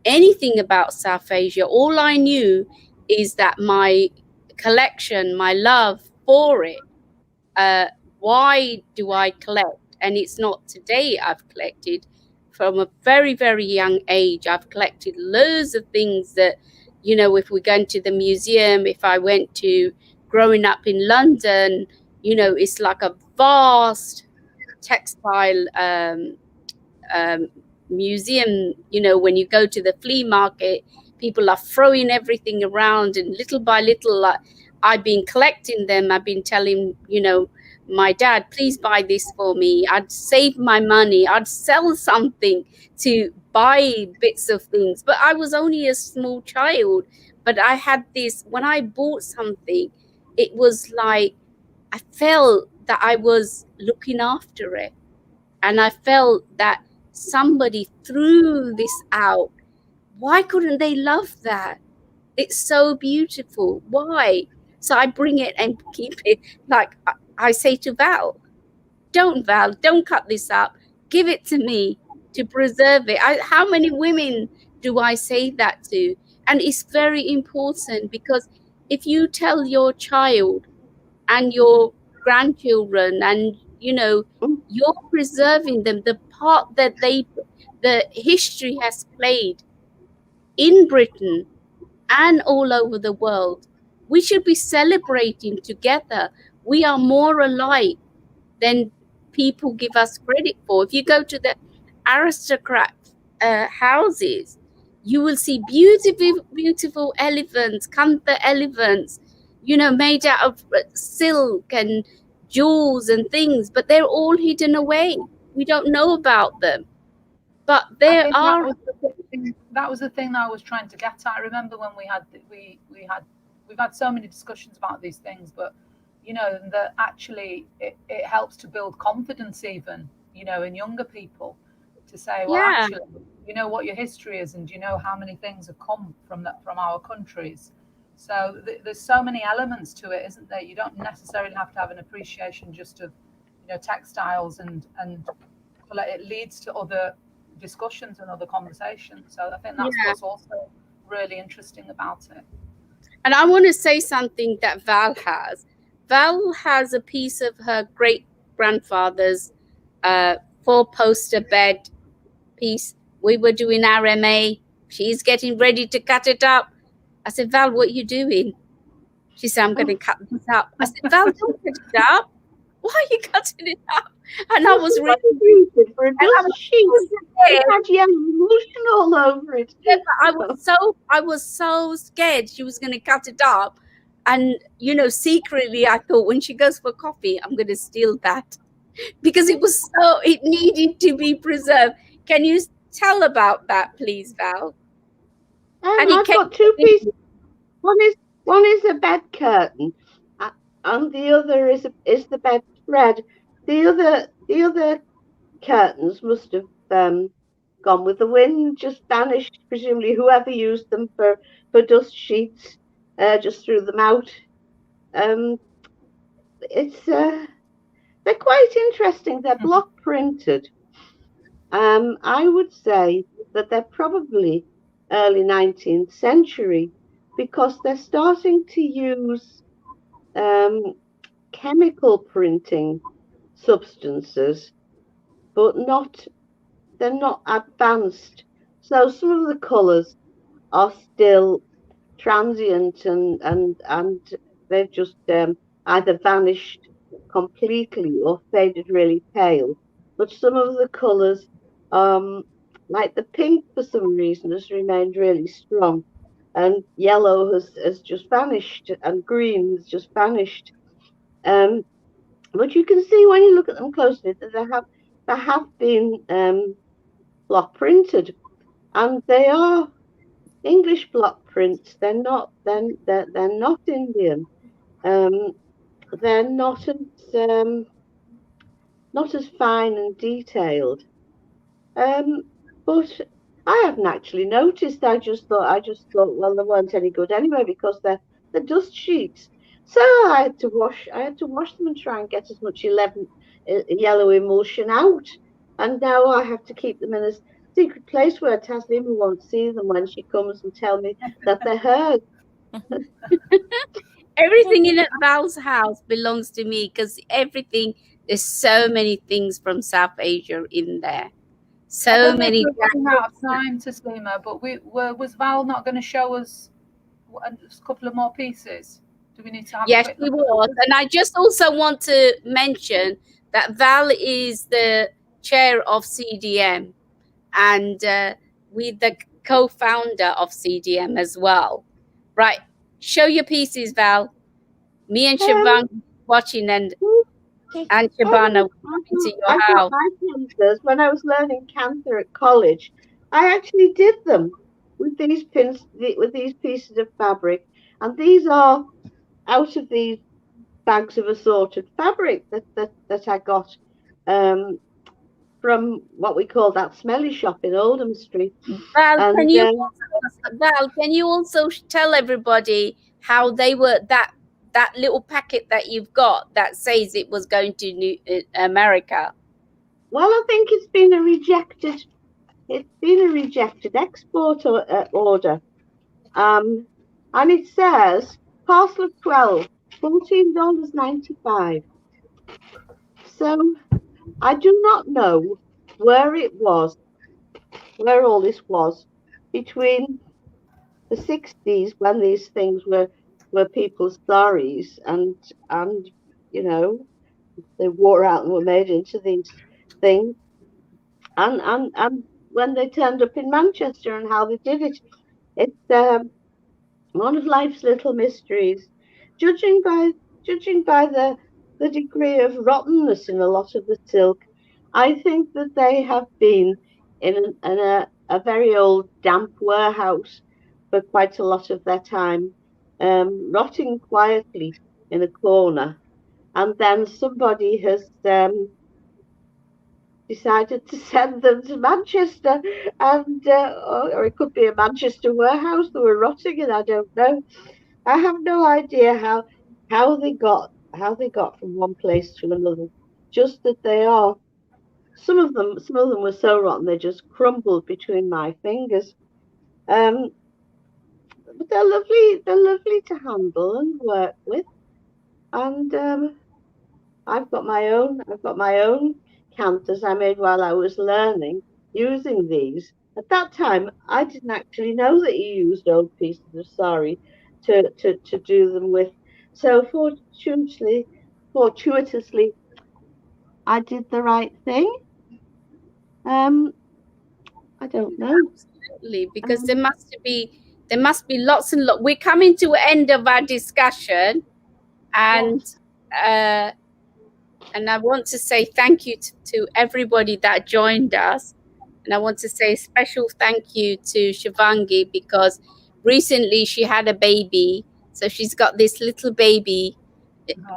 anything about South Asia. All I knew is that my collection, my love for it. Why do I collect? And it's not today I've collected. From a very, very young age, I've collected loads of things that, you know, if we're going to the museum, if I went to growing up in London, you know, it's like a vast textile museum. You know, when you go to the flea market, people are throwing everything around, and little by little, I've been collecting them. I've been telling, you know, my dad, please buy this for me. I'd save my money. I'd sell something to buy bits of things. But I was only a small child. But I had this, when I bought something, it was like I felt that I was looking after it. And I felt that somebody threw this out. Why couldn't they love that? It's so beautiful. Why? So I bring it and keep it. Like I say to Val, don't cut this up. Give it to me to preserve it. How many women do I say that to? And it's very important, because if you tell your child and your grandchildren, and, you know, you're preserving them, the part that the history has played in Britain and all over the world, we should be celebrating together. We are more alike than people give us credit for. If you go to the aristocrat houses, you will see beautiful, beautiful elephants, Kantha elephants, you know, made out of silk and jewels and things, but they're all hidden away. We don't know about them. But there are. That was the thing that I was trying to get at. I remember when we've had so many discussions about these things, but, you know, that actually it helps to build confidence, even, you know, in younger people, to say, well, actually, you know what your history is, and you know how many things have come from our countries. So there's so many elements to it, isn't there? You don't necessarily have to have an appreciation just of, you know, textiles, and it leads to other discussions and other conversations. So I think that's what's also really interesting about it. And I want to say something that Val has. Val has a piece of her great grandfather's 4-poster bed piece. We were doing RMA. She's getting ready to cut it up. I said, Val, what are you doing? She said, I'm going to cut this up. I said, Val, don't cut it up. why are you cutting it up? And I was really, used it for a dust sheet. was It had yellow emulsion all over it. Yeah, but I was so scared she was going to cut it up, and you know, secretly I thought when she goes for coffee, I'm going to steal that because it needed to be preserved. Can you tell about that, please, Val? And I've got two pieces. One is a bed curtain, and the other is the bed thread. The other curtains must have gone with the wind, just vanished. Presumably, whoever used them for dust sheets just threw them out. It's they're quite interesting. They're block printed. I would say that they're probably early 19th century because they're starting to use chemical printing substances, but they're not advanced. So some of the colours are still transient and they've just either vanished completely or faded really pale. But some of the colours, like the pink for some reason, has remained really strong, and yellow has just vanished, and green has just vanished. But you can see when you look at them closely that they have been block printed, and they are English block prints. They're not Indian. They're not as fine and detailed. But I haven't actually noticed. I just thought, well, they weren't any good anyway because they're dust sheets. So I had to wash them and try and get as much yellow emulsion out. And now I have to keep them in a secret place where Taslima won't see them when she comes and tell me that they're hers. Everything in Val's house belongs to me because there's so many things from South Asia in there. So many. We're running out of time, Taslima, but was Val not going to show us a couple of more pieces? Do we need to have Yes, she was. And I just also want to mention that Val is the chair of CDM and with the co-founder of CDM as well. Right. Show your pieces, Val. Me and Shabana watching and Shabana into your I house. got my kanthas when I was learning Kantha at college. I actually did them with these pieces of fabric, and these are out of these bags of assorted fabric that I got from what we call that smelly shop in Oldham Street. Val, can you also tell everybody how they were that little packet that you've got that says it was going to America? Well, I think it's been a rejected export order. And it says parcel of 12, $14.95. So I do not know where all this was between the 60s when these things were people's saris and you know they wore out and were made into these things and when they turned up in Manchester and how they did it. It's one of life's little mysteries. Judging by the degree of rottenness in a lot of the silk, I think that they have been in a very old damp warehouse for quite a lot of their time, rotting quietly in a corner. And then somebody has decided to send them to Manchester, and or it could be a Manchester warehouse they were rotting in. I don't know. I have no idea how they got from one place to another. Just that they are some of them were so rotten they just crumbled between my fingers. But they're lovely to handle and work with. And I've got my own kanthas I made while I was learning using these. At that time, I didn't actually know that you used old pieces of sari to do them with. So fortuitously, I did the right thing. I don't know. Absolutely, because there must be lots and lots. We're coming to an end of our discussion, and and I want to say thank you to everybody that joined us, and I want to say a special thank you to Shivangi, because recently she had a baby, so she's got this little baby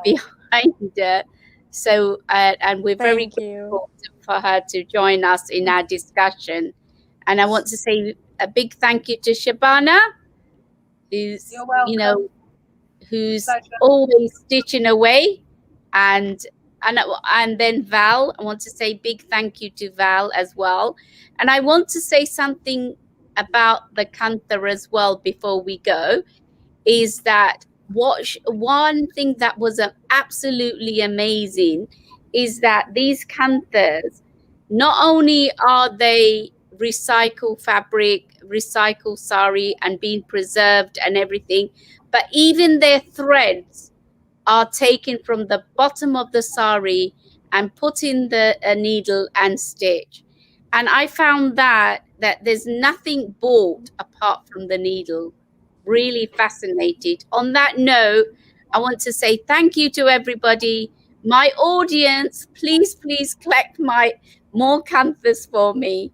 behind her. So and we're very Thank you. grateful for her to join us in our discussion. And I want to say a big thank you to Shabana, who's You're welcome. Who's Pleasure. always stitching away, and then Val. I want to say big thank you to Val as well. And I want to say something about the Kantha as well before we go, is that one thing that was absolutely amazing is that these Kanthas, not only are they recycled fabric, recycled sari and being preserved and everything, but even their threads are taken from the bottom of the sari and put in the needle and stitch. And I found that there's nothing bought apart from the needle. Really fascinated. On that note, I want to say thank you to everybody. My audience, please collect more canthas for me.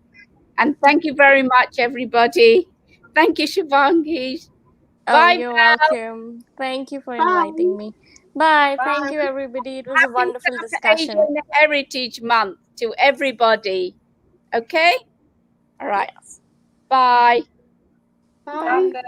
And thank you very much, everybody. Thank you, Shivangi. Oh, Bye. you're welcome. Thank you for inviting me. Bye. Thank Bye. you, everybody. It was a Happy wonderful South discussion. Asian Heritage Month to everybody. Okay? All right. Yes. Bye. Bye. Bye.